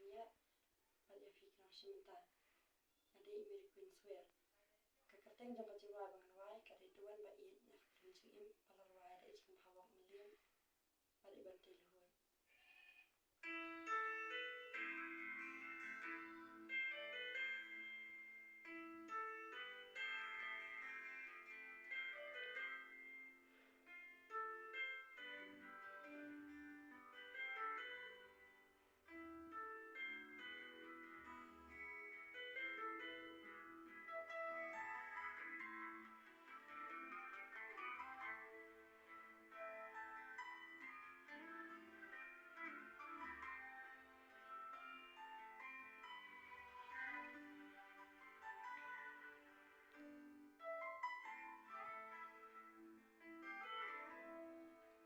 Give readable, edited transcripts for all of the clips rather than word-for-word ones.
Mia, but if you can shimta, and they made queen swear. Kakarteng jang kajiwa bang wai, kadi tuan ba in nafkin singim, palarwai da ichim hawak million, but iban tilhuan.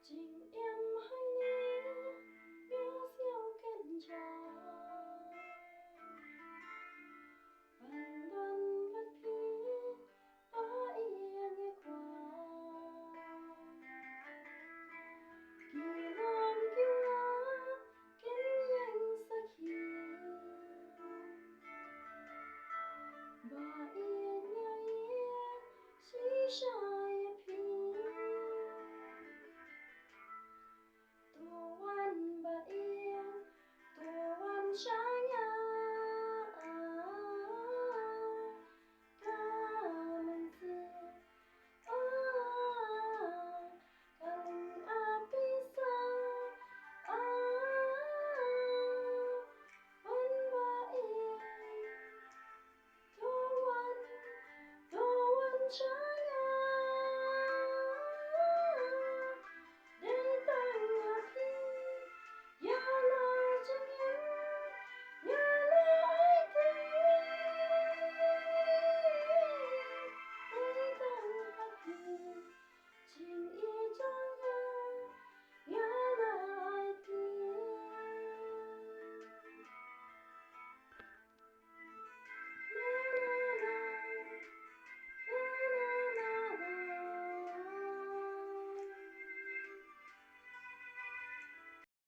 Jing